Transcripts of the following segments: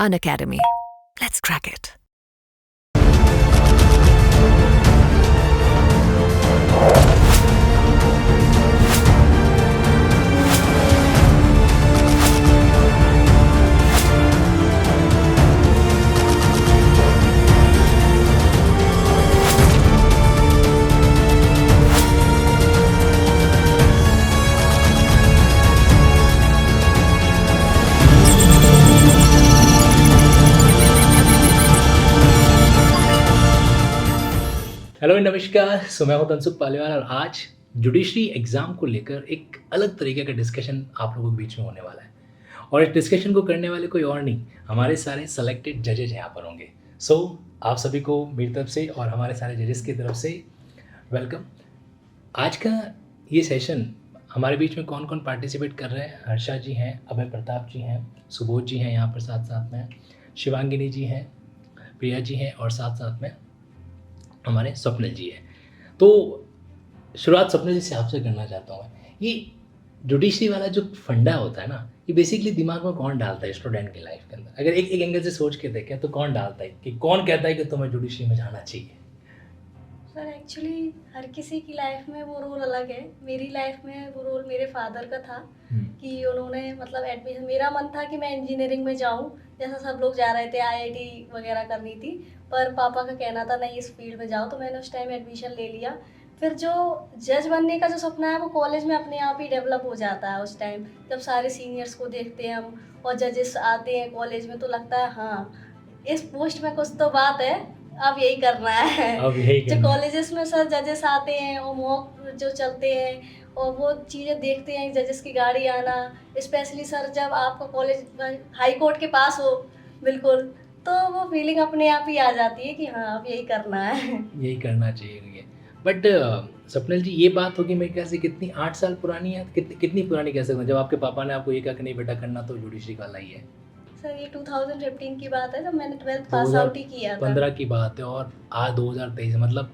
Unacademy. Let's crack it. Hello नमस्कार। सो मैं हूं तनसुख पालीवाल और आज जुडिशरी एग्ज़ाम को लेकर एक अलग तरीके का डिस्कशन आप लोगों के बीच में होने वाला है। और इस डिस्कशन को करने वाले कोई और नहीं, हमारे सारे सेलेक्टेड जजेज यहाँ पर होंगे। सो आप सभी को मेरी तरफ से और हमारे सारे जजेस की तरफ से वेलकम। आज का ये सेशन हमारे बीच में कौन कौन पार्टिसिपेट कर रहे हैं? हर्षा जी हैं, अभय प्रताप जी हैं, सुबोध जी हैं यहाँ पर साथ साथ में, शिवांगिनी जी हैं, प्रिया जी हैं और साथ साथ में हमारे स्वप्निल जी है। तो शुरुआत स्वप्निल जी से आपसे करना चाहता हूँ। ये जुडिशरी वाला जो फंडा होता है ना, ये बेसिकली दिमाग में कौन डालता है स्टूडेंट की लाइफ के अंदर? अगर एक एंगल से सोच के देखें तो कौन डालता है कि कौन कहता है कि तुम्हें जुडिशरी में जाना चाहिए? सर एक्चुअली हर किसी की लाइफ में वो रोल अलग है। मेरी लाइफ में वो रोल मेरे फादर का था कि उन्होंने मतलब एडमिशन, मेरा मन था कि मैं इंजीनियरिंग में जाऊं, जैसा सब लोग जा रहे थे, आईआईटी वगैरह करनी थी, पर पापा का कहना था नहीं इस फील्ड में जाओ, तो मैंने उस टाइम एडमिशन ले लिया। फिर जो जज बनने का जो सपना है वो कॉलेज में अपने आप ही डेवलप हो जाता है। उस टाइम जब सारे सीनियर्स को देखते हैं हम और जजेस आते हैं कॉलेज में, तो लगता है हाँ इस पोस्ट में कुछ तो बात है, अब यही करना है। अब यही जो करना है। कॉलेजेस में सर जजेस आते हैं और मॉक जो चलते हैं और वो चीज़ें देखते हैं, जजेस की गाड़ी आना, स्पेशली सर जब आपका कॉलेज हाई कोर्ट के पास हो बिल्कुल, तो वो फीलिंग अपने आप ही आ जाती है कि हाँ अब यही करना है। यही करना चाहिए। बट स्वप्निल जी, ये बात होगी मेरे ख्याल से कितनी 8 साल पुरानी है, कितनी पुरानी कह सकते हैं, जब आपके पापा ने आपको ये कहा कि नहीं बेटा करना तो जुडिशरी वाला ही है? सर ये 2015 की बात है, जब मैंने 12th पास आउट ही किया था। 2015 की बात है और आज 2023, मतलब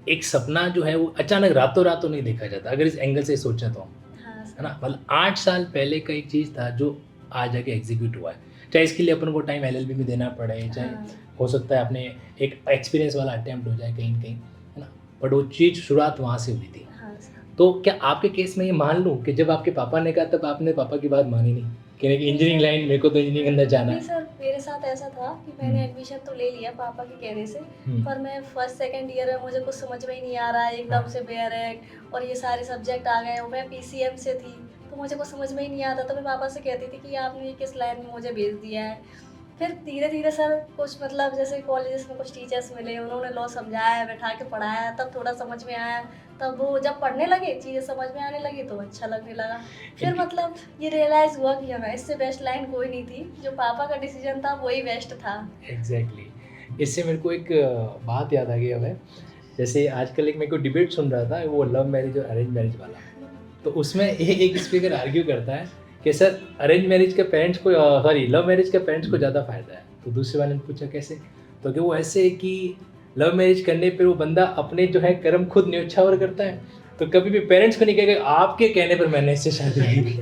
एक सपना जो है वो अचानक रातों रात तो नहीं देखा जाता, अगर इस एंगल से सोचें तो, हाँ है सर। ना? मतलब 8 साल पहले का एक चीज़ था जो आज जाके एग्जीक्यूट हुआ है। चाहे इसके लिए अपन को टाइम एलएलबी में देना पड़े, चाहे हाँ हो सकता है अपने एक एक्सपीरियंस वाला अटेम्प्ट हो जाए कहीं न कहीं, है ना? बट वो चीज़ शुरुआत वहाँ से हुई थी। हाँ सर। तो क्या आपके केस में ये मान लूँ कि जब आपके पापा ने कहा तब आपने पापा की बात मानी नहीं कि नहीं, इंजीनियरिंग लाइन, मेरे को तो इंजीनियरिंग अंदर जाना नहीं है? सर, मेरे साथ ऐसा था कि मैंने एडमिशन तो ले लिया पापा के कहने से, पर मैं फर्स्ट सेकंड ईयर में मुझे कुछ समझ में ही नहीं आ रहा है, एकदम से बेरैक और ये सारे सब्जेक्ट आ गए और मैं पीसीएम से थी, तो मुझे कुछ समझ में ही नहीं आता। तो मैं पापा से कहती थी कि आपने ये किस लाइन में मुझे भेज दिया है। फिर धीरे धीरे सर कुछ मतलब जैसे कॉलेजेस में कुछ टीचर्स मिले, उन्होंने लॉ समझाया, बैठा के पढ़ाया, तब थोड़ा समझ में आया। तब वो जब पढ़ने लगे, चीज़ें समझ में आने लगी तो अच्छा लगने लगा। फिर मतलब ये रियलाइज़ हुआ कि हाँ इससे बेस्ट लाइन कोई नहीं थी, जो पापा का डिसीजन था वही बेस्ट था। एग्जैक्टली। इससे मेरे को एक बात याद आ गई अब है। जैसे आजकल एक मेरे को डिबेट सुन रहा था, वो लव मैरिज और अरेंज मैरिज वाला। तो उसमें एक स्पीकर आर्ग्यू करता है कि सर अरेंज मैरिज के पेरेंट्स को, सॉरी लव मैरिज के पेरेंट्स को ज़्यादा फ़ायदा है। तो दूसरे वाले ने पूछा कैसे? तो कि वो ऐसे है कि लव मैरिज करने पर वो बंदा अपने जो है कर्म खुद न्योछावर करता है, तो कभी भी पेरेंट्स को नहीं कहेगा आपके कहने पर मैंने इससे शादी की।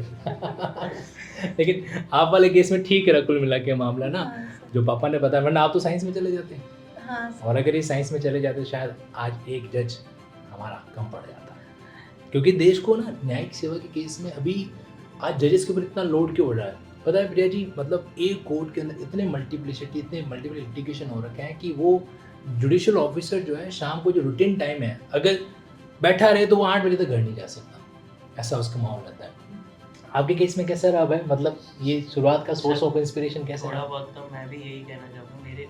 लेकिन आप वाले केस में ठीक है कुल मिला के मामला ना, हाँ सर। जो पापा ने बताया, वरना आप तो साइंस में चले जाते हैं। हाँ सर। और अगर ये साइंस में चले जाते शायद आज एक जज हमारा कम पड़ जाता। क्योंकि देश को ना न्यायिक सेवा के केस में अभी आज जजेस के ऊपर इतना लोड क्यों हो रहा है पता है प्रिया जी? मतलब एक कोर्ट के अंदर इतने मल्टीपल लिटिगेशन हो रखे हैं कि वो जुडिशियल ऑफिसर जो है शाम को जो रूटीन टाइम है, अगर बैठा रहे तो वो 8 बजे तक घर नहीं जा सकता, ऐसा उसका माहौल रहता है। आपके केस में कैसा रहा है? मतलब ये शुरुआत का सोर्स ऑफ इंस्पिरेशन कैसा थोड़ा रहा? बहुत तो मैं भी यही कहना चाहता हूँ। मेरे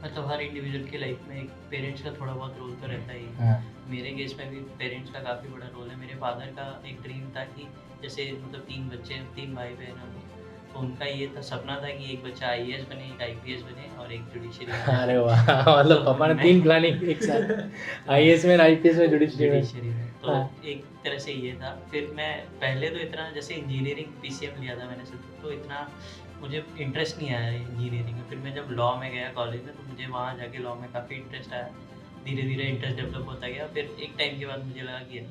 मतलब हर इंडिविजुअल की लाइफ में एक पेरेंट्स का थोड़ा बहुत रोल तो रहता ही है। हाँ, मेरे केस में भी पेरेंट्स का काफ़ी बड़ा रोल है। मेरे फादर का एक ड्रीम था कि जैसे मतलब 3 बच्चे, 3 भाई बहन हैं, तो उनका ये था, सपना था कि एक बच्चा आईएएस बने, एक आईपीएस बने और एक जुडिशरी में। अरे वाह, मतलब पापा ने 3 प्लानिंग एक साथ, आईएएस में, आईपीएस में, जुडिशरी में। जुडिशरी में तो हाँ। एक तरह से ये था। फिर मैं पहले तो इतना जैसे इंजीनियरिंग पीसीएम लिया था मैंने सोचा, तो इतना मुझे इंटरेस्ट नहीं आया इंजीनियरिंग में। फिर मैं जब लॉ में गया कॉलेज में, तो मुझे वहाँ जाके लॉ में काफ़ी इंटरेस्ट आया। धीरे धीरे इंटरेस्ट डेवलप होता गया। फिर एक टाइम के बाद मुझे लगा कि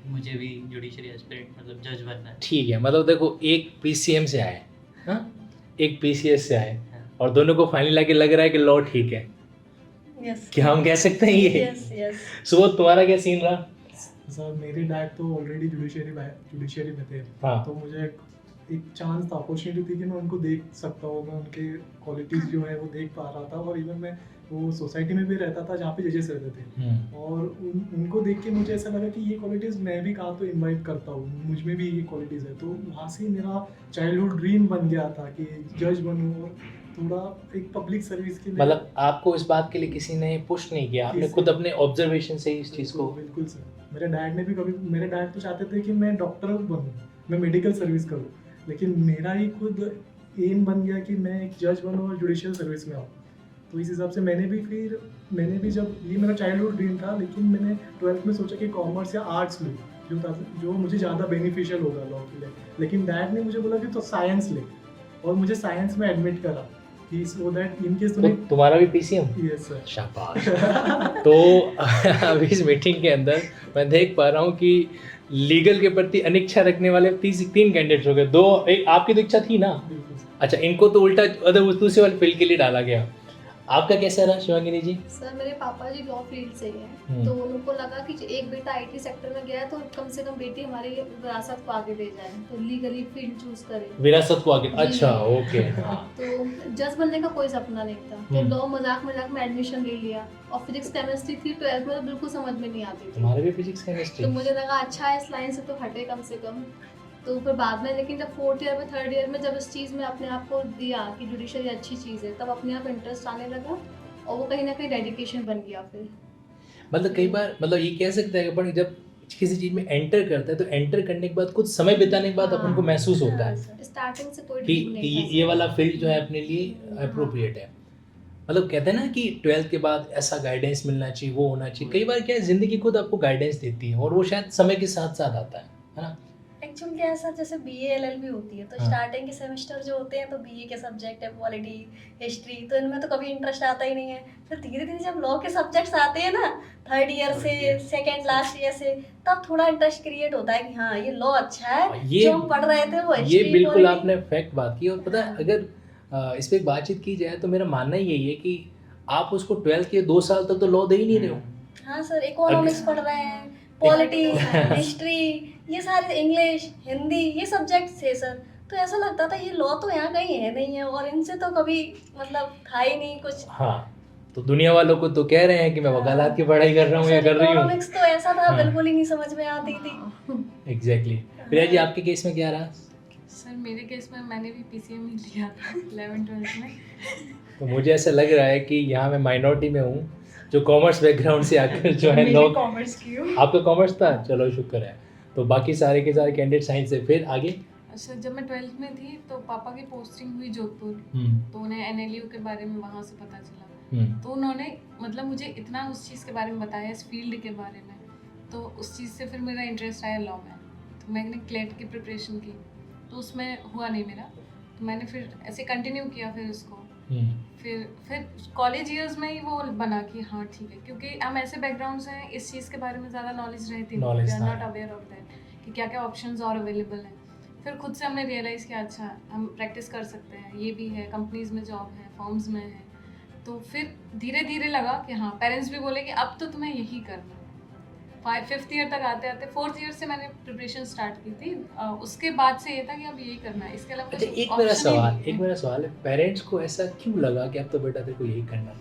मुझे भी जुडिशरी एस्पिरेंट मतलब जज बनना है। ठीक है, मतलब देखो एक पीसीएम से आए, हाँ, एक पीसीएस से आए, हाँ। और दोनों को फाइनली आके लग रहा है कि लॉ ठीक है, यस क्या हम कह सकते हैं ये? यस यस सुबोध तुम्हारा क्या सीन रहा? सर मेरे डैड तो ऑलरेडी जुडिशरी में थे, हाँ। तो मुझे एक चांस था, अपॉर्चुनिटी थी कि मैं उनको देख सकता हूँ, मैं उनके क्वालिटीज़ जो है वो देख पा रहा था। और इवन मैं वो सोसाइटी में भी रहता था जहाँ पे जजेस रहते थे, और उनको देख के मुझे ऐसा लगा कि ये क्वालिटीज़ मैं भी कहाँ तो इन्वाइट करता हूँ, मुझ में भी ये क्वालिटीज़ है। तो वहाँ से मेरा चाइल्डहुड ड्रीम बन गया था कि जज बनूँ और थोड़ा एक पब्लिक सर्विस के लिए। मतलब आपको इस बात के लिए किसी ने पुश नहीं किया, आपने खुद अपने ऑब्जर्वेशन से ही इस चीज़ को? बिल्कुल सर, मेरे डैड तो चाहते थे कि मैं डॉक्टर बनूँ, मैं मेडिकल सर्विस करूँ, लेकिन मेरा ही खुद एम बन गया कि मैं एक जज बनूँ और जुडिशियल सर्विस में आऊँ। तो इस हिसाब से मैंने भी जब ये मेरा चाइल्डहुड ड्रीम था, लेकिन मैंने 12th में सोचा कि कॉमर्स या आर्ट्स लूँ, जो मुझे ज़्यादा बेनिफिशियल होगा लॉ के लिए। लेकिन डैड ने मुझे बोला कि तो साइंस ले, और मुझे साइंस में एडमिट करा कि सो दैट इन केस तो तुम्हारा भी पीसीएम? Yes sir. शाबाश। तो अभी इस मीटिंग के अंदर मैं देख पा रहा हूँ कि लीगल के प्रति अनिच्छा रखने वाले 3 कैंडिडेट्स हो गए। एक आपकी तो इच्छा थी ना? बिल्कुल सर। अच्छा, इनको तो उल्टा दूसरे वाले फील्ड के लिए डाला गया। आपका कैसा रहा शिवांगिनी जी? सर मेरे पापा जी लॉ फील्ड से ही हैं, तो उनको लगा कि एक बेटा आईटी सेक्टर में गया है तो कम से कम बेटी हमारी विरासत को आगे ले जाए, तो लीगली फील्ड चूज करें। विरासत को आगे? जी। अच्छा, ओके। तो जज बनने का कोई सपना नहीं था, तो लॉ मजाक में एडमिशन ले लिया। और फिजिक्स केमिस्ट्री थी 12th में, तो बिल्कुल समझ में नहीं आती थी। तुम्हारे भी फिजिक्स केमिस्ट्री? तो मुझे लगा अच्छा है, इस लाइन से तो हटे कम से कम। तो फिर बाद में, लेकिन जब 4th ईयर में 3rd ईयर में जब इस चीज़ में अपने आप को दिया कि जुडिशरी अच्छी चीज़ है, तब अपने आप इंटरेस्ट आने लगा, और वो कहीं ना कहीं डेडिकेशन बन गया फिर। मतलब कई बार मतलब ये कह सकते हैं कि अपन जब किसी चीज में एंटर करता है तो एंटर करने के बाद कुछ समय बिताने के बाद अपन को महसूस होता है स्टार्टिंग से कोई कि ड्रीम नहीं था ये वाला फील्ड जो है अपने लिए अप्रोप्रिएट है। मतलब कहते हैं ना कि 12th के बाद ऐसा गाइडेंस मिलना चाहिए, वो होना चाहिए। कई बार क्या है, जिंदगी खुद आपको गाइडेंस देती है, और वो शायद समय के साथ साथ आता है ना? एक्चुअली क्या है सर, जैसे बीए एलएलबी होती है तो हाँ। स्टार्टिंग के सेमेस्टर जो होते हैं तो बीए के सब्जेक्ट है पॉलिटी, हिस्ट्री, तो इनमें तो कभी इंटरेस्ट आता ही नहीं है। फिर धीरे धीरे जब लॉ के सब्जेक्ट्स आते हैं ना 3rd ईयर से, सेकंड लास्ट ईयर से, तब थोड़ा इंटरेस्ट क्रिएट होता है कि हाँ ये लॉ अच्छा है, ये जो हम पढ़ रहे थे वो ये हिस्ट्री, बिल्कुल पॉलिटी। आपने फैक्ट बात की। और पता है, अगर इस पे एक बातचीत की जाए तो मेरा मानना ही यही है कि आप उसको 12th के 2 साल तक तो लॉ दे ही नहीं रहे हो। हाँ सर, इकोनॉमिक्स पढ़ रहे हैं, पॉलिटी, हिस्ट्री, ये सारे, इंग्लिश, हिंदी, ये सब्जेक्ट थे सर। तो ऐसा लगता था ये लॉ तो यहाँ कहीं है नहीं है, और इनसे तो कभी मतलब था ही नहीं कुछ। हाँ, तो दुनिया वालों को तो कह रहे हैं कि मैं वकालत की पढ़ाई कर रहा हूँ या कर रही हूँ। इकोनॉमिक्स तो ऐसा था, हाँ। बिल्कुल ही नहीं समझ में आती थी। एग्जैक्टली। प्रिया जी, आपके केस में क्या रहा? सर मेरे केस में मैंने भी पीसीएम ही लिया था 11th-12th में। तो मुझे ऐसा लग रहा है कि यहाँ मैं माइनॉरिटी में हूँ जो कॉमर्स बैकग्राउंड से आकर जो है लॉ। कॉमर्स की हूँ। आपका कॉमर्स था? चलो शुक्र है। तो बाकी सारे के सारे कैंडिडेट साइंस से। फिर आगे? अच्छा, जब मैं 12th में थी तो पापा की पोस्टिंग हुई जोधपुर, तो उन्हें एनएलयू के बारे में वहाँ से पता चला। तो उन्होंने मतलब मुझे इतना उस चीज़ के बारे में बताया, इस फील्ड के बारे में, तो उस चीज़ से फिर मेरा इंटरेस्ट आया लॉ में। तो मैंने क्लेट की प्रिपरेशन की, तो उसमें हुआ नहीं मेरा, तो मैंने फिर ऐसे कंटिन्यू किया फिर उसको। फिर कॉलेज ईयर्स में ही वो बना कि हाँ ठीक है, क्योंकि हम ऐसे बैकग्राउंड से हैं, इस चीज़ के बारे में ज़्यादा नॉलेज रहती नहीं, we are not aware of that कि क्या क्या ऑप्शंस और अवेलेबल हैं। फिर खुद से हमने रियलाइज़ किया अच्छा हम प्रैक्टिस कर सकते हैं, ये भी है, कंपनीज में जॉब है, फॉर्म्स में है। तो फिर धीरे धीरे लगा कि हाँ, पेरेंट्स भी बोले कि अब तो तुम्हें यही करना है। 5th ईयर तक आते आते 4th ईयर से मैंने प्रिपरेशन स्टार्ट की थी। उसके बाद से ये था कि अब यही करना है, इसके अलावा अच्छा, कुछ एक option ही मेरा नहीं सवाल है, पेरेंट्स को ऐसा क्यों लगा कि अब तो बेटा तेरे को यही करना है?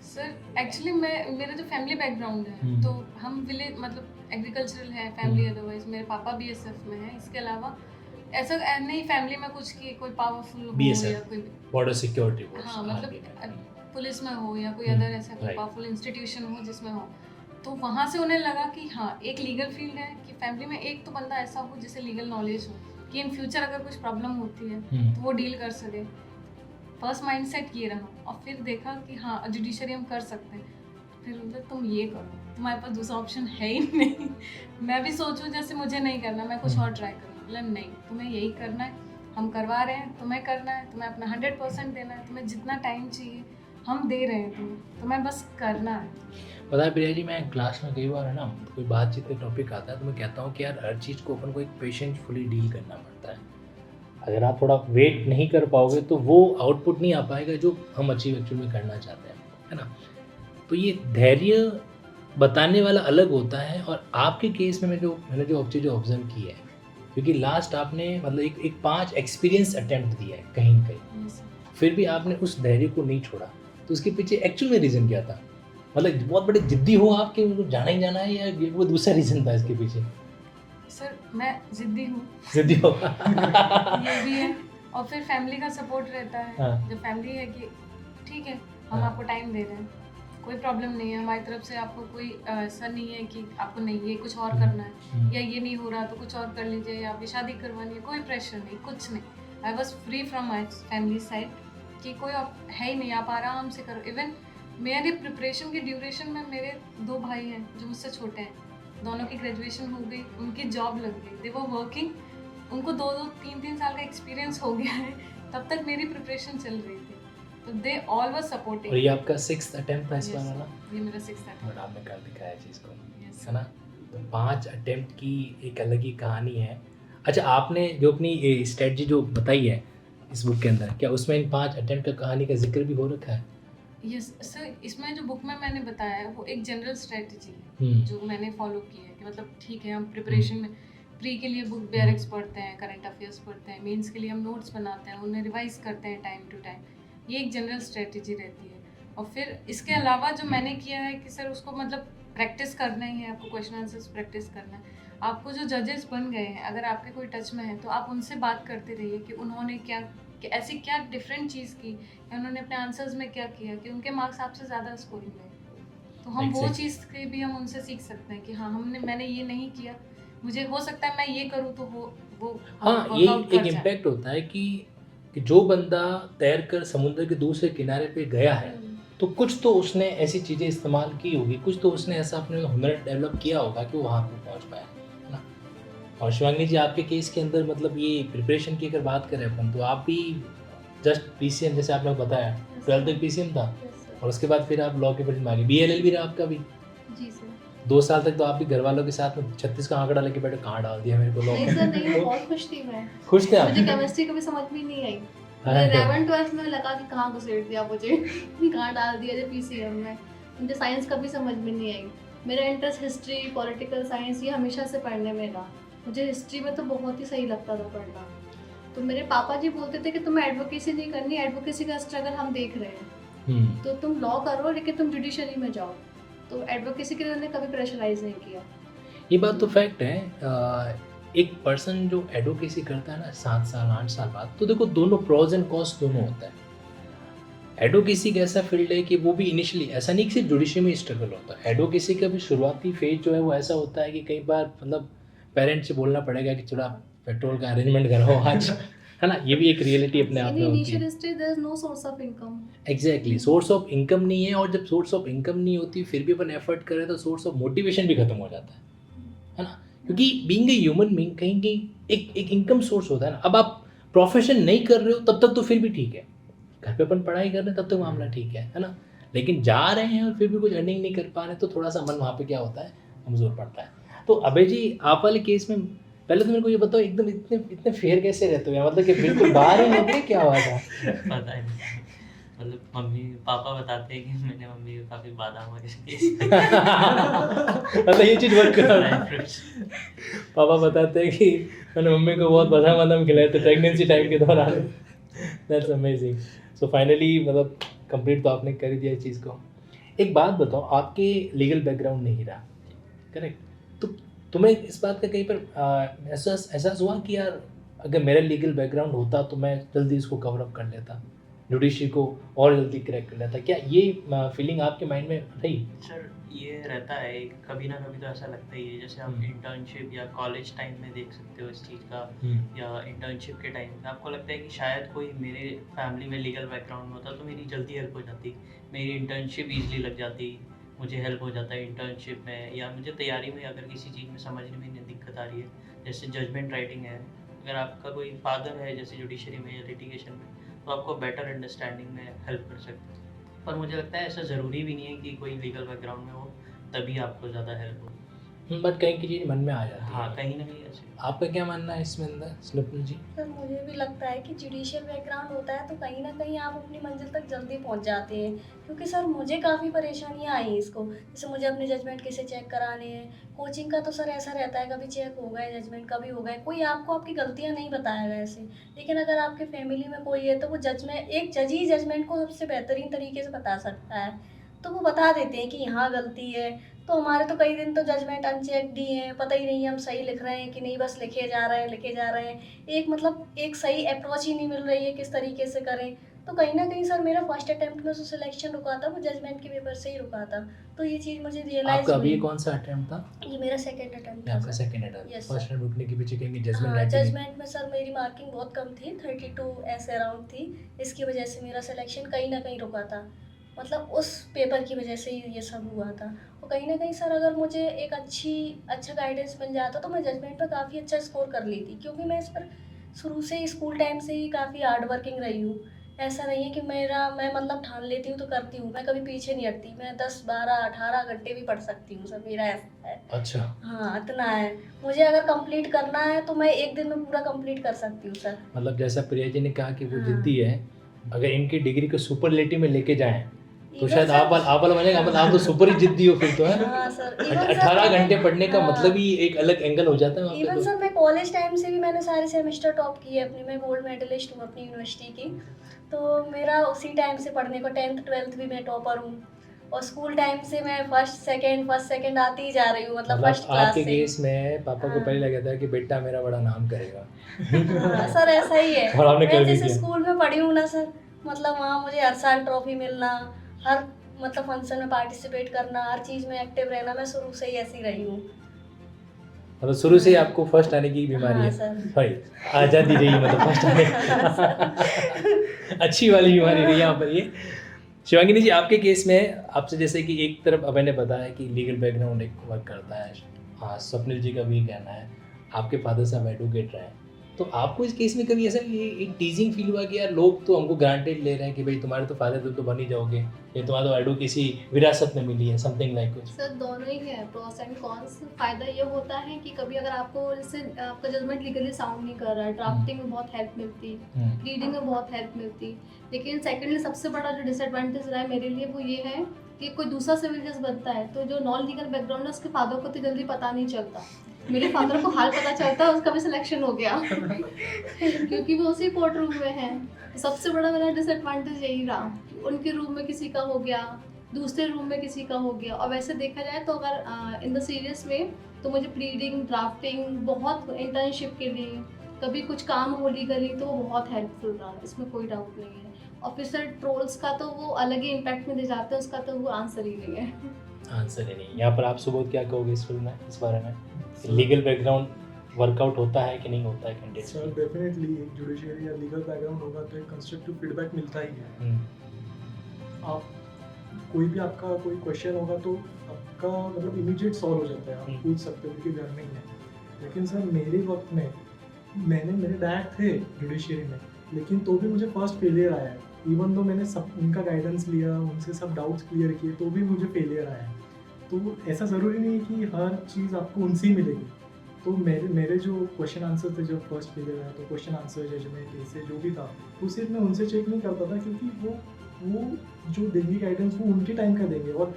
सर एक्चुअली मेरा जो फैमिली बैकग्राउंड है, तो हम विलेज मतलब एग्रीकल्चरल है फैमिली, अदरवाइज मेरे पापा बीएसएफ में है। इसके अलावा ऐसा नहीं फैमिली में कुछ कि कोई पावरफुल हो या कोई बॉर्डर सिक्योरिटी फोर्स, हाँ मतलब पुलिस में हो या कोई अदर ऐसा कोई पावरफुल इंस्टीट्यूशन हो जिसमें हो। तो वहाँ से उन्हें लगा कि हाँ एक लीगल फील्ड है, कि फैमिली में एक तो बंदा ऐसा हो जिसे लीगल नॉलेज हो कि इन फ्यूचर अगर कुछ प्रॉब्लम होती है तो वो डील कर सके। फर्स्ट माइंडसेट ये रहा, और फिर देखा कि हाँ जुडिशरी हम कर सकते हैं। फिर बोले तुम ये करो, तुम्हारे पास दूसरा ऑप्शन है ही नहीं। मैं भी सोचूं जैसे मुझे नहीं करना, मैं कुछ और ट्राई करूँ, मतलब नहीं तुम्हें यही करना है, हम करवा रहे हैं, तुम्हें करना है, तुम्हें अपना 100% देना है, तुम्हें जितना टाइम चाहिए हम दे रहे हैं, तुम्हें बस करना है। पता है प्रिया जी, मैं क्लास में कई बार है ना, कोई बातचीत का टॉपिक आता है तो मैं कहता हूँ कि यार हर चीज़ को अपन को एक पेशेंसफुली डील करना पड़ता है। अगर आप थोड़ा वेट नहीं कर पाओगे तो वो आउटपुट नहीं आ पाएगा जो हम अचीव एक्चुअली में करना चाहते हैं, है ना? तो ये धैर्य बताने वाला अलग होता है, और आपके केस में मैंने जो चीज़ें ऑब्जर्व की है, क्योंकि लास्ट आपने मतलब एक 5 एक्सपीरियंस अटेम्प्ट दिया है कहीं न कहीं, फिर भी आपने उस धैर्य को नहीं छोड़ा, तो उसके पीछे एक्चुअल में रीज़न क्या था? मतलब बहुत बड़े ज़िद्दी हो आप कि उनको जाना ही जाना है, या ये वो दूसरा रीज़न था इसके पीछे? सर मैं ज़िद्दी हूँ, ज़िद्दी हो ये भी है, और फिर फैमिली का सपोर्ट रहता है। हाँ। जब फैमिली है कि ठीक है, हम हाँ। आपको टाइम दे रहे हैं, कोई प्रॉब्लम नहीं है, हमारी तरफ से आपको कोई ऐसा नहीं है कि आपको नहीं ये कुछ और करना है, या ये नहीं हो रहा तो कुछ और कर लीजिए, या आपकी शादी करवानी है, कोई प्रेशर नहीं, कुछ नहीं। I was free from my family side कि कोई है ही नहीं, आप आराम से करो। इवन मेरे प्रिपरेशन की ड्यूरेशन में मेरे 2 भाई हैं जो मुझसे छोटे हैं, दोनों की ग्रेजुएशन हो गई, उनकी जॉब लग गई, दे वर वर्किंग, उनको 2-2, 3-3 साल का एक्सपीरियंस हो गया है, तब तक मेरी प्रिपरेशन चल रही थी, तो दे ऑल वर सपोर्टिंग। और ये आपका 6th अटेम्प्ट था इस बार वाला? ये मेरा 6th बट अटेम्प्ट। आपने कर दिखाया चीज़ को, Yes. है ना? तो 5 अटेम्प्ट की एक अलग ही कहानी है। अच्छा, आपने जो अपनी स्ट्रेटजी जो बताई है इस बुक के अंदर, क्या उसमें इन 5 अटेम्प्ट का कहानी का जिक्र भी हो रखा है? यस सर, इसमें जो बुक में मैंने बताया है वो एक जनरल स्ट्रेटजी है हम्म, जो मैंने फॉलो की है कि मतलब ठीक है, हम प्रिपरेशन में प्री के लिए बुक बेयरिक्स पढ़ते हैं, करंट अफेयर्स पढ़ते हैं, मेंस के लिए हम नोट्स बनाते हैं, उन्हें रिवाइज करते हैं टाइम टू टाइम, ये एक जनरल स्ट्रेटजी रहती है। और फिर इसके अलावा जो मैंने किया है कि सर उसको मतलब प्रैक्टिस करना ही है, आपको क्वेश्चन आंसर्स प्रैक्टिस करना है। आपको जो जजेस बन गए हैं, अगर आपके कोई टच में है तो आप उनसे बात करते रहिए कि उन्होंने क्या कि ऐसी क्या डिफरेंट चीज़ की, या उन्होंने अपने आंसर्स में क्या किया कि उनके मार्क्स आपसे ज़्यादा स्कोरिंग है। तो हम वो Exactly. चीज़ के भी हम उनसे सीख सकते हैं कि हाँ मैंने ये नहीं किया, मुझे हो सकता है मैं ये करूँ तो वो हाँ, ये workout कर एक जाए। इम्पैक्ट होता है कि जो बंदा तैरकर समुद्र के दूसरे किनारे पे गया है, तो कुछ तो उसने ऐसी चीज़ें इस्तेमाल की होगी, कुछ तो उसने ऐसा अपने हुनर डेवलप किया होगा कि वो वहाँ पे पहुँच पाया, है ना? और शिवांगी जी, आपके केस के अंदर मतलब ये प्रिपरेशन की अगर बात करें अपन, तो आप भी जस्ट पीसीएम, जैसे आपने बताया 12th तक पीसीएम था, Yes, sir. और उसके बाद फिर आप लॉ के फील्ड में आ गए, बीएलएल भी रहा आपका भी। जी सर। 2 साल तक तो आप भी घर वालों के साथ में 36 का आंकड़ा लेके बैठे, कहाँ डाल दिया मेरे को लॉ नहीं सर, नहीं, बहुत खुश थी मैं। खुश थे आप? मुझे केमिस्ट्री कभी समझ में नहीं आई। हाँ, मुझे हाँ। 11th-12th में लगा कि कहाँ घुसेड़ दिया मुझे कहाँ डाल दिया जो पीसीएम में। मुझे साइंस कभी समझ में नहीं आई। मेरा इंटरेस्ट हिस्ट्री, पॉलिटिकल साइंस ये हमेशा से पढ़ने में रहा। मुझे हिस्ट्री में तो बहुत ही सही लगता था पढ़ना। तो मेरे पापा जी बोलते थे कि तुम्हें एडवोकेसी नहीं करनी, एडवोकेसी का स्ट्रगल हम देख रहे हैं, तो तुम लॉ करो लेकिन तुम जुडिशरी में जाओ। तो एडवोकेसी के लिए उन्होंने कभी प्रेशराइज नहीं किया। ये बात तो फैक्ट है। एक पर्सन जो एडवोकेसी करता है ना 7 साल 8 साल बाद, तो देखो दोनों प्रोज एंड कॉन्स दोनों होता है। एडवोकेसी एक ऐसा फील्ड है कि वो भी इनिशियली ऐसा नहीं कि सिर्फ जुडिशरी में स्ट्रगल होता है। एडवोकेसी का भी शुरुआती फेज जो है वो ऐसा होता है कि कई बार मतलब पेरेंट्स से बोलना पड़ेगा कि थोड़ा पेट्रोल का अरेंजमेंट करो आज, है ना? ये भी एक रियलिटी अपने आप में होती इनिशियल है। Stage there is no source of income. Exactly, source of income नहीं है, और जब सोर्स ऑफ इनकम नहीं होती फिर भी अपन एफर्ट करें तो सोर्स ऑफ मोटिवेशन भी खत्म हो जाता है ना? क्योंकि बीइंग ए ह्यूमन बीइंग कहीं कहीं एक इनकम सोर्स होता है ना। अब आप प्रोफेशन नहीं कर रहे हो तब तक तो फिर भी ठीक है, घर पे अपन पढ़ाई कर रहे हैं तब तक मामला ठीक है ना? लेकिन जा रहे हैं और फिर भी कुछ अर्निंग नहीं कर पा रहे, तो थोड़ा सा मन वहाँ पे क्या होता है, कमज़ोर पड़ता है। तो अभय जी, आप वाले केस में पहले तो मेरे को ये बताओ, एकदम इतने इतने फेयर कैसे रहते हो, मतलब कि बिल्कुल बाहर ही निकले, क्या हुआ था? पता ही नहीं, मतलब मम्मी पापा बताते हैं कि मैंने मम्मी को काफ़ी बादाम वगैरह मतलब ये चीज़ वर्क कर रहा है। पापा बताते हैं कि मैंने मम्मी को बहुत बादाम वादाम खिलाए थे प्रेगनेंसी टाइम के दौरान। That's amazing. सो फाइनली मतलब कंप्लीट तो आपने कर ही दिया इस चीज़ को। एक बात बताओ, आपके लीगल बैकग्राउंड नहीं रहा, करेक्ट? तो तुम्हें इस बात का कहीं पर एहसास हुआ कि यार अगर मेरा लीगल बैकग्राउंड होता तो मैं जल्दी इसको कवर अप कर लेता, जुडिशरी को और जल्दी क्रैक कर लेता? क्या ये फीलिंग आपके माइंड में रही? सर ये रहता है, कभी ना कभी तो ऐसा लगता ही है। जैसे आप इंटर्नशिप या कॉलेज टाइम में देख सकते हो इस चीज़ का, या इंटर्नशिप के टाइम में आपको लगता है कि शायद कोई मेरे फैमिली में लीगल बैकग्राउंड में होता तो मेरी जल्दी हेल्प हो जाती, मेरी इंटर्नशिप ईजिली लग जाती, मुझे हेल्प हो जाता है इंटर्नशिप में, या मुझे तैयारी में अगर किसी चीज़ में समझने में दिक्कत आ रही है, जैसे जजमेंट राइटिंग है, अगर आपका कोई फादर है जैसे जुडिशरी में या लिटिगेशन में, तो आपको बेटर अंडरस्टैंडिंग में हेल्प कर सकते हैं। पर मुझे लगता है ऐसा ज़रूरी भी नहीं है कि कोई लीगल बैकग्राउंड में हो तभी आपको ज़्यादा हेल्प हो। बट कहीं की चीज़ मन में आ जाती है। हाँ, कहीं ना कहीं से। आपका क्या मानना है इसमें अंदर स्वप्निल जी? सर मुझे भी लगता है कि जुडिशियल बैकग्राउंड होता है तो कहीं ना कहीं आप अपनी मंजिल तक जल्दी पहुंच जाते हैं, क्योंकि सर मुझे काफ़ी परेशानियां आई इसको, जैसे मुझे अपने जजमेंट कैसे चेक कराने हैं। कोचिंग का तो सर ऐसा रहता है कभी चेक हो गए जजमेंट, कभी हो गए, कोई आपको आपकी गलतियां नहीं बताएगा ऐसे। लेकिन अगर आपके फैमिली में कोई है तो वो जजमेंट, एक जज ही जजमेंट को सबसे बेहतरीन तरीके से बता सकता है, तो वो बता देते हैं कि यहाँ गलती है। तो हमारे तो कई दिन तो जजमेंट अनचेक्ड ही हैं, पता ही नहीं है हम सही लिख रहे हैं कि नहीं, बस लिखे जा रहे हैं लिखे जा रहे हैं। एक मतलब एक सही अप्रोच ही नहीं मिल रही है किस तरीके से करें। तो कहीं ना कहीं सर मेरा फर्स्ट अटेम्प्ट में जो सिलेक्शन रुका था वो जजमेंट के पेपर से ही रुका था। तो ये चीज़ मुझे रियलाइज आपका अभी हुई। कौन सा अटेम्प्ट था? ये मेरा सेकेंड अटेम्प्ट था आपका sir. Second attempt. Yes, first sir. Attempt रुकने के पीछे कहेंगे हाँ, जजमेंट जजमेंट में सर मेरी मार्किंग बहुत कम थी, 32 ऐसे अराउंड थी। इसकी वजह से मेरा सिलेक्शन कहीं ना कहीं रुका था, मतलब उस पेपर की वजह से ही ये सब हुआ था। और कहीं ना कहीं सर अगर मुझे एक अच्छा गाइडेंस मिल जाता तो मैं जजमेंट पर काफ़ी अच्छा स्कोर कर लेती, क्योंकि मैं इस पर शुरू से ही स्कूल टाइम से ही काफ़ी हार्ड वर्किंग रही हूँ। ऐसा नहीं है कि मैं मतलब ठान लेती हूँ तो करती हूँ, मैं कभी पीछे नहीं हटती। मैं 10 12 18 घंटे भी पढ़ सकती हूँ सर, मेरा ऐसा है। अच्छा, हाँ इतना है, मुझे अगर कंप्लीट करना है तो मैं एक दिन में पूरा कंप्लीट कर सकती हूँ सर। मतलब जैसा प्रिया जी ने कहा कि वो हाँ। जिद्दी है, अगर इनकी डिग्री को सुपरलेटिव में लेके जाएं तो Even शायद सर- आप वाला बनेगा, मतलब आप तो सुपर ही जिद्दी हो फिर तो, है। हाँ सर, even सर 18 मैंने- घंटे पढ़ने का हाँ। मतलब ही एक अलग एंगल हो जाता है वहाँ पे इवन तो। सर मैं कॉलेज टाइम से भी मैंने सारे सेमेस्टर टॉप किए अपनी, मैं गोल्ड मेडलिस्ट हूँ अपनी यूनिवर्सिटी की। तो मेरा उसी टाइम से पढ़ने को 10th 12th भी मैं टॉपर हूँ, और स्कूल टाइम से मैं फर्स्ट सेकंड आती ही जा रही हूँ, मतलब फर्स्ट क्लास आपके से। केस में पापा को हाँ। पहले लगा था कि बेटा मेरा बड़ा नाम करेगा। हाँ सर ऐसा ही है। और आपने कर मैं भी जैसे दिया। स्कूल में पढ़ी हूँ ना सर, मतलब वहाँ मुझे हर साल ट्रॉफी मिलना, हर मतलब फंक्शन में पार्टिसिपेट करना, हर चीज़ में एक्टिव रहना, मैं शुरू से ही ऐसी रही हूँ। मतलब शुरू से ही आपको फर्स्ट आने की बीमारी हाँ है। सर। सॉरी, आज़ादी रही मतलब फर्स्ट आने अच्छी वाली बीमारी रही यहाँ पर ये। शिवांगिनी जी, आपके केस में आपसे जैसे कि एक तरफ अभय ने बताया कि लीगल बैकग्राउंड एक वर्क करता है, हाँ स्वप्निल जी का भी कहना है, आपके फादर साहब एडवोकेट रहे हैं, तो आपको इस केस में कभी ऐसा एक टीजिंग फील हुआ कि यार लोग तो हमको ग्रांटेड ले रहे हैं कि भाई तुम्हारे तो फादर तो बन ही जाओगे, ये तुम्हारा तो एडवोकेसी विरासत में मिली है, समथिंग लाइक कुछ? सर दोनों ही है, प्रोस एंड कॉन्स। फायदा ये होता है कि कभी अगर आपको जैसे आपका जजमेंट लीगली साउंड नहीं कर रहा है, ड्राफ्टिंग में बहुत हेल्प मिलती, रीडिंग में बहुत हेल्प मिलती। लेकिन सेकेंडली सबसे बड़ा जो डिसएडवांटेज रहा है मेरे लिए वो ये है कि कोई दूसरा सिविल जज बनता है तो जो नॉन लीगल बैकग्राउंड है उसके फादर को तो जल्दी पता नहीं चलता। मेरे फादर को हाल पता चलता है उसका भी सिलेक्शन हो गया क्योंकि वो उसी कोर्ट रूम में है। सबसे बड़ा मेरा डिसएडवांटेज यही रहा, उनके रूम में किसी का हो गया, दूसरे रूम में किसी का हो गया। और वैसे देखा जाए तो अगर इन द सीरियस में तो मुझे प्लीडिंग, ड्राफ्टिंग, बहुत इंटर्नशिप के लिए कभी कुछ काम हो लीगली तो वो बहुत हेल्पफुल रहा, इसमें कोई डाउट नहीं है। ऑफिसर ट्रोल्स का तो वो अलग ही इम्पैक्ट में दे जाते हैं, उसका तो वो आंसर ही नहीं है। आंसर ही नहीं। यहाँ पर आप सुबोध क्या कहोगे इस फिल्म में, इस बारे में? लीगल बैकग्राउंड वर्कआउट होता है कि नहीं होता है कैंडिडेट? सर डेफिनेटली एक जुडिशियरी या लीगल बैकग्राउंड होगा तो एक कंस्ट्रक्टिव फीडबैक मिलता ही है। आप कोई भी आपका कोई क्वेश्चन होगा तो आपका मतलब इमीडिएट सॉल्व हो जाता है, आप पूछ सकते हो कि घर में ही है। लेकिन सर मेरे वक्त में मेरे डैड थे जुडिशियरी में, लेकिन तो भी मुझे फर्स्ट फेलियर आया है। इवन तो मैंने सब उनका गाइडेंस लिया, उनसे सब डाउट्स क्लियर किए, तो भी मुझे फेलियर आया है। तो ऐसा ज़रूरी नहीं है कि हर चीज़ आपको उनसे ही मिलेगी। तो मेरे जो क्वेश्चन आंसर थे जब फर्स्ट फेलियर आया तो क्वेश्चन आंसर जजमेंट ऐसे जो भी था वो सिर्फ मैं उनसे चेक नहीं करता था, क्योंकि वो जो देंगे गाइडेंस वो उनके टाइम का देंगे, और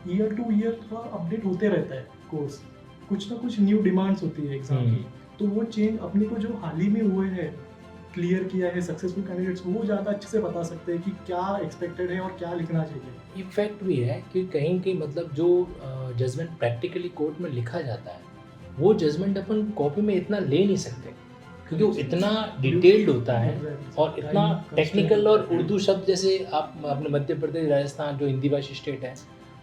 ईयर टू ईयर थोड़ा अपडेट होते रहता है कोर्स, कुछ ना कुछ न्यू डिमांड्स होती है एग्जाम की। तो वो चेंज अपने को जो हाल ही में हुए हैं, क्लियर किया है सक्सेसफुल कैंडिडेट्स, वो ज़्यादा अच्छे से बता सकते हैं कि क्या एक्सपेक्टेड है और क्या लिखना चाहिए। इफेक्ट भी है कि कहीं की मतलब जो जजमेंट प्रैक्टिकली कोर्ट में लिखा जाता है वो जजमेंट अपन कॉपी में इतना ले नहीं सकते, क्योंकि वो इतना डिटेल्ड होता है और इतना टेक्निकल, और उर्दू शब्द जैसे आप अपने मध्य प्रदेश, राजस्थान जो हिंदी भाषी स्टेट है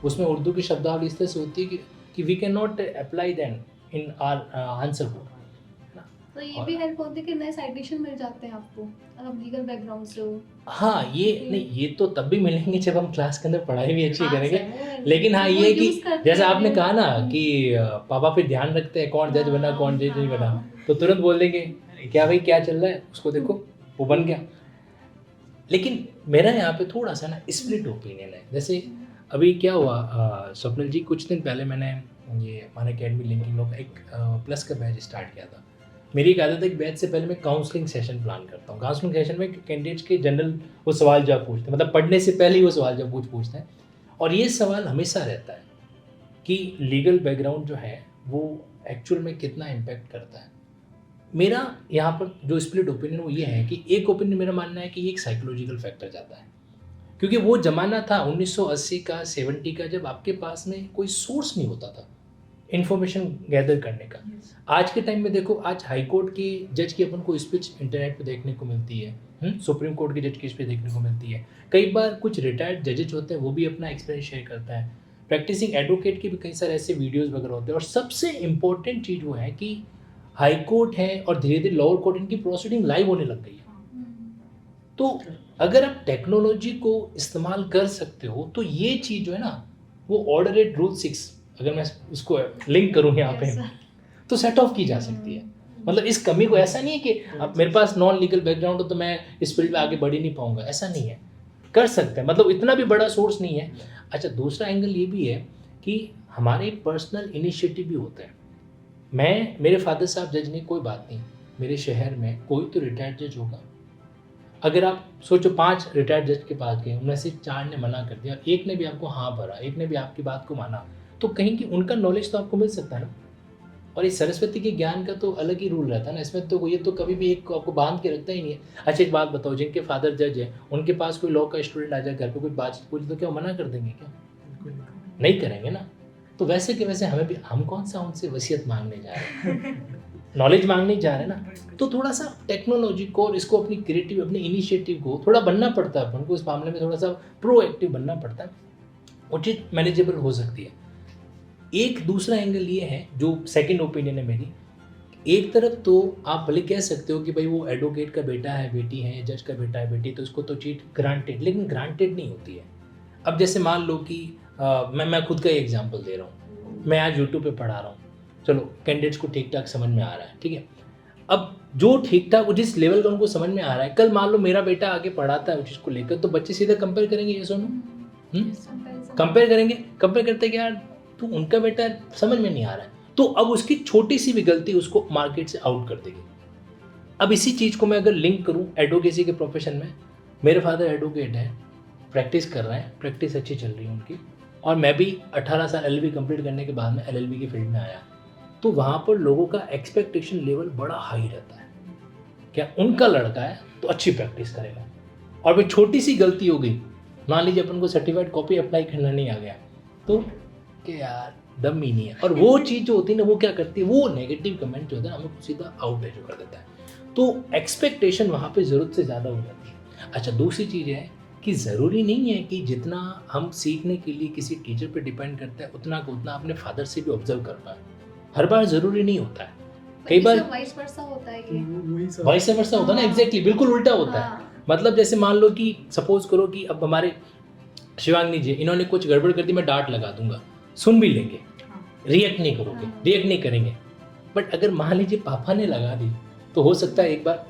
उसमें उर्दू की शब्दावली इस तरह से होती है कि we can not apply than in our answer book. तो ये भी हेल्प होती है कि नए साइटेशन मिल जाते हैं आपको अगर आप लीगल बैकग्राउंड से हो। हाँ ये नहीं, ये तो तब भी मिलेंगे जब हम क्लास के अंदर पढ़ाई भी अच्छी हाँ, करेंगे। सर, लेकिन हाँ वो ये कि use करते जैसा हैं आपने वो। कहा ना कि पापा फिर ध्यान रखते हैं कौन जज बना कौन जज नहीं बना, तो तुरंत बोल देंगे क्या भाई क्या चल रहा है, उसको देखो वो बन गया। लेकिन मेरा यहाँ पे थोड़ा सा ना स्प्लिट ओपिनियन है। जैसे अभी क्या हुआ स्वप्निल जी, कुछ दिन पहले मैंने ये हमारे अकेडमी लिंकिंग लोग एक प्लस का बैच स्टार्ट किया था। मेरी एक आदत है कि बैच से पहले मैं काउंसलिंग सेशन प्लान करता हूँ। काउंसलिंग सेशन में कैंडिडेट्स के जनरल वो सवाल जवाब पूछते हैं, मतलब पढ़ने से पहले ही वो सवाल जवाब पूछते हैं। और ये सवाल हमेशा रहता है कि लीगल बैकग्राउंड जो है वो एक्चुअल में कितना इम्पैक्ट करता है। मेरा यहाँ पर जो स्प्लिट ओपिनियन वो ये है कि एक ओपिनियन मेरा मानना है कि ये एक साइकोलॉजिकल फैक्टर जाता है, क्योंकि वो ज़माना था 1980 का 70 का, जब आपके पास में कोई सोर्स नहीं होता था इन्फॉर्मेशन गैदर करने का। आज के टाइम में देखो, आज हाई कोर्ट के जज की अपन को स्पीच इंटरनेट पे देखने को मिलती है, सुप्रीम कोर्ट के जज की स्पीच देखने को मिलती है। कई बार कुछ रिटायर्ड जजेज होते हैं वो भी अपना एक्सपीरियंस शेयर करता है। प्रैक्टिसिंग एडवोकेट के भी कई सारे ऐसे वीडियोस वगैरह होते हैं। और सबसे इम्पोर्टेंट चीज़ वो है कि हाई कोर्ट है और धीरे धीरे लोअर कोर्ट, इनकी प्रोसीडिंग लाइव होने लग गई है। तो अगर आप टेक्नोलॉजी को इस्तेमाल कर सकते हो तो ये चीज़ जो है ना, वो ऑर्डर 8 रूल 6 अगर मैं उसको लिंक करूँ यहाँ पे तो सेट ऑफ की जा सकती है। मतलब इस कमी को, ऐसा नहीं है कि अब मेरे पास नॉन लीगल बैकग्राउंड हो तो मैं इस फील्ड में आगे बढ़ ही नहीं पाऊंगा, ऐसा नहीं है, कर सकते हैं। मतलब इतना भी बड़ा सोर्स नहीं है। अच्छा, दूसरा एंगल ये भी है कि हमारे पर्सनल इनिशिएटिव भी होते हैं। मेरे फादर साहब जज नहीं, कोई बात नहीं, मेरे शहर में कोई तो रिटायर्ड जज होगा। अगर आप सोचो 5 रिटायर्ड जज के पास गए, उनमें से 4 ने मना कर दिया, एक ने भी आपको हाँ भरा, एक ने भी आपकी बात को माना, तो कहीं कि उनका नॉलेज तो आपको मिल सकता है ना। और इस सरस्वती के ज्ञान का तो अलग ही रूल रहता है ना, इसमें तो ये तो कभी भी एक को आपको बांध के रखता ही नहीं है। अच्छा, एक बात बताओ, जिनके फादर जज है उनके पास कोई लॉ का स्टूडेंट आ जाए घर पे कुछ बातचीत पूछ तो क्या वो मना कर देंगे? क्या नहीं करेंगे ना। तो वैसे कि वैसे हमें भी, हम कौन सा उनसे वसीयत मांगने जा रहे हैं, नॉलेज मांगने जा रहे हैं ना। तो थोड़ा सा टेक्नोलॉजी को और इसको अपनी क्रिएटिव, अपने इनिशिएटिव को थोड़ा बनना पड़ता है अपन को, इस मामले में थोड़ा सा प्रोएक्टिव बनना पड़ता है, वो चीज़ मैनेजेबल हो सकती है। एक दूसरा एंगल ये है जो सेकंड ओपिनियन है मेरी, एक तरफ तो आप भले कह सकते हो कि भाई वो एडवोकेट का बेटा है, बेटी है, जज का बेटा है, बेटी, तो उसको तो चीट ग्रांटेड, लेकिन ग्रांटेड नहीं होती है। अब जैसे मान लो कि मैं खुद का ही एग्जांपल दे रहा हूँ, मैं आज यूट्यूब पे पढ़ा रहा हूँ, चलो कैंडिडेट्स को ठीक ठाक समझ में आ रहा है, ठीक है। अब जो ठीक ठाक जिस लेवल का उनको समझ में आ रहा है, कल मान लो मेरा बेटा आगे पढ़ाता है उस चीज़ को लेकर, तो बच्चे सीधे कंपेयर करेंगे, ये सुनो, कंपेयर करेंगे, कंपेयर करते कि यार तो उनका बेटा समझ में नहीं आ रहा है, तो अब उसकी छोटी सी भी गलती उसको मार्केट से आउट कर देगी। अब इसी चीज़ को मैं अगर लिंक करूं एडवोकेसी के प्रोफेशन में, मेरे फादर एडवोकेट हैं, प्रैक्टिस कर रहे हैं, प्रैक्टिस अच्छी चल रही है उनकी, और मैं भी 18 साल LLB कंप्लीट करने के बाद में LLB की फील्ड में आया, तो वहाँ पर लोगों का एक्सपेक्टेशन लेवल बड़ा हाई रहता है, क्या उनका लड़का है तो अच्छी प्रैक्टिस करेगा, और भाई छोटी सी गलती हो गई, मान लीजिए अपन को सर्टिफाइड कॉपी अप्लाई करना नहीं आ गया, तो कि यार दम ही नहीं है। और वो चीज़ जो होती है ना, वो क्या करती है, वो नेगेटिव कमेंट जो होता है हमें सीधा आउट जो कर देता है, तो एक्सपेक्टेशन वहाँ पे ज़रूरत से ज़्यादा हो जाती है। अच्छा, दूसरी चीज़ है कि ज़रूरी नहीं है कि जितना हम सीखने के लिए किसी टीचर पे डिपेंड करते हैं उतना को उतना अपने फादर से भी ऑब्जर्व कर पाए, हर बार ज़रूरी नहीं होता है, कई बार वाइस वर्सा होता है, ये वाइस वर्सा होता है ना, एग्जैक्टली बिल्कुल उल्टा होता है। मतलब जैसे मान लो कि सपोज करो कि अब हमारे शिवांगी जी, इन्होंने कुछ गड़बड़ कर दी, मैं डांट लगा दूंगा, सुन भी लेंगे, रिएक्ट नहीं करोगे, रिएक्ट नहीं करेंगे। बट अगर मान लीजिए पापा ने लगा दी, तो हो सकता है एक बार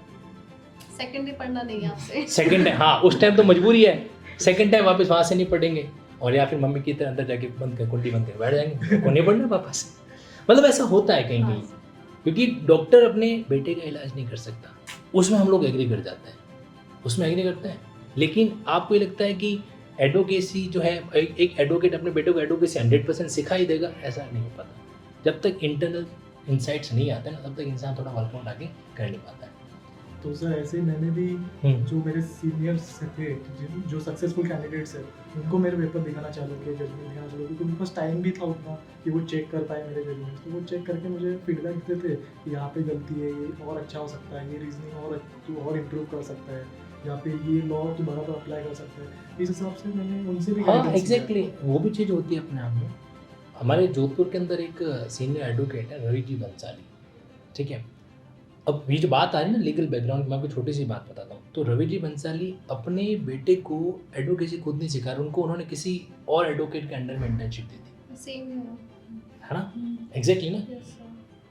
सेकंड ही पढ़ना नहीं है आपसे, सेकंड टाइम, हाँ उस टाइम तो मजबूरी है, सेकंड टाइम वापस वहाँ से नहीं पढ़ेंगे, और या फिर मम्मी की तरह अंदर जाके बंद कर, कुंडी बंद कर बैठ जाएंगे, को नहीं पढ़ना पापा से। मतलब ऐसा होता है कहीं कहीं, क्योंकि डॉक्टर अपने बेटे का इलाज नहीं कर सकता, उसमें हम लोग एग्री कर जाते हैं, उसमें एग्री करते हैं। लेकिन आपको ये लगता है कि एडवोकेसी जो है, एक एडवोकेट अपने बेटे को एडवोकेसी 100% सिखा ही देगा, ऐसा नहीं हो पाता। जब तक इंटरनल इंसाइट्स नहीं आते ना, तब तक इंसान थोड़ा वर्कआउट आगे कर नहीं पाता है। तो सर ऐसे ही मैंने भी जो मेरे सीनियर्स थे, जो सक्सेसफुल कैंडिडेट्स हैं, उनको मेरे पेपर दिखाना चालू किया, जजमेंट दिखाना चालू किया, उनके पास टाइम भी था उतना कि वो चेक कर पाए मेरे जजमेंट। तो वो चेक करके मुझे फीडबैक देते थे कि यहाँ पे गलती है, ये और अच्छा हो सकता है, ये रीजनिंग और इम्प्रूव कर सकता है, या फिर ये लॉ दोबारा तो अप्लाई कर सकता है। इस हिसाब से मैंने उनसे भी हाँ एग्जैक्टली, वो भी चीज़ होती है अपने आप में। हमारे जोधपुर के अंदर एक सीनियर एडवोकेट है, रवि जी बंसाली, ठीक है। अब ये जो बात आ रही है ना लीगल बैकग्राउंड, मैं आपको छोटी सी बात बताता हूँ। तो रवि जी बंसाली अपने बेटे को एडवोकेसी खुद नहीं सिखा रहे, उनको उन्होंने किसी और एडवोकेट के अंडर में इंटर्नशिप दी थी, सेम है ना, एग्जैक्टली ना।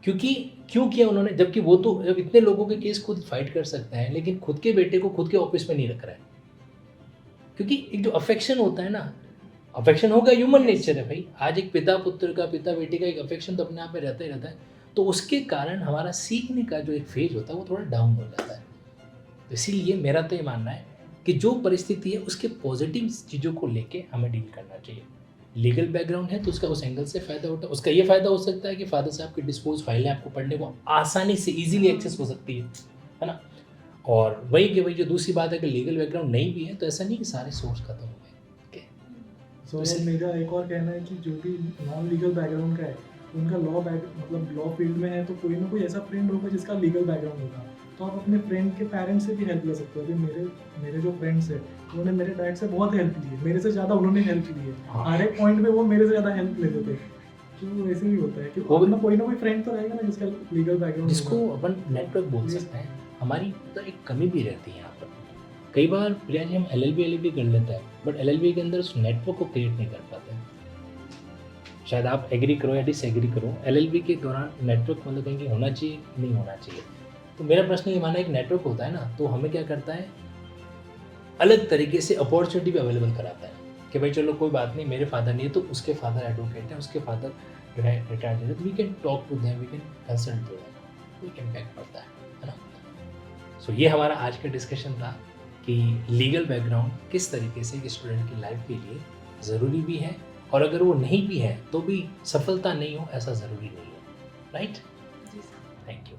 क्योंकि क्यों किया उन्होंने, जबकि वो तो जब इतने लोगों के केस खुद फाइट कर सकते हैं, लेकिन खुद के बेटे को खुद के ऑफिस में नहीं रख रहा है, क्योंकि एक जो अफेक्शन होता है ना, अफेक्शन होगा, ह्यूमन नेचर है भाई। आज एक पिता पुत्र का, पिता बेटी का एक अफेक्शन तो अपने आप में रहता ही रहता है। तो उसके कारण हमारा सीखने का जो एक फेज होता है वो थोड़ा डाउन हो जाता है। तो इसीलिए मेरा तो ये मानना है कि जो परिस्थिति है उसके पॉजिटिव चीज़ों को लेके हमें डील करना चाहिए। लीगल बैकग्राउंड है तो उसका उस एंगल से फ़ायदा होता है। उसका ये फ़ायदा हो सकता है कि फादर साहब की डिस्पोज फाइलें आपको पढ़ने को आसानी से ईजिली एक्सेस हो सकती है ना। और वही कि भाई जो दूसरी बात है कि लीगल बैकग्राउंड नहीं भी है तो ऐसा नहीं कि सारे सोर्स खत्म हो गए। सो मेरा एक और कहना है कि जो भी नॉन लीगल बैकग्राउंड का है उनका लॉ फील्ड में है तो कोई ना कोई ऐसा फ्रेंड होगा जिसका लीगल बैकग्राउंड होगा, तो आप अपने फ्रेंड के पेरेंट्स से भी हेल्प ले सकते हो। अभी मेरे जो फ्रेंड्स हैं उन्होंने मेरे डैड से बहुत हेल्प ली है, मेरे से ज़्यादा उन्होंने हेल्प ली है। हर एक पॉइंट में वो मेरे से ज़्यादा हेल्प लेते थे। तो वैसे भी होता है कि वो अपना कोई ना कोई फ्रेंड तो रहेगा ना जिसका लीगल बैकग्राउंड, जिसको अपन नेटवर्क बोल सकते हैं। हमारी तो एक कमी भी रहती है यहाँ पर। कई बार प्रिया जी हम LLB कर लेते हैं बट LLB के अंदर उस नेटवर्क को क्रिएट नहीं कर पाते। शायद आप एग्री करो या डिसएग्री करो, LLB के दौरान नेटवर्क मतलब कहीं होना चाहिए नहीं होना चाहिए। तो मेरा प्रश्न ये माना एक नेटवर्क होता है ना तो हमें क्या करता है, अलग तरीके से अपॉर्चुनिटी भी अवेलेबल कराता है कि भाई चलो कोई बात नहीं, मेरे फादर नहीं है तो उसके फादर एडवोकेट हैं, उसके फादर जो है रिटायर्ड है, तो we can talk to them, we can consult to them, कोई इम्पैक्ट पड़ता है ना। सो ये हमारा आज का डिस्कशन था कि लीगल बैकग्राउंड किस तरीके से एक स्टूडेंट की लाइफ के लिए ज़रूरी भी है और अगर वो नहीं भी है तो भी सफलता नहीं हो ऐसा ज़रूरी नहीं है। Right, thank you.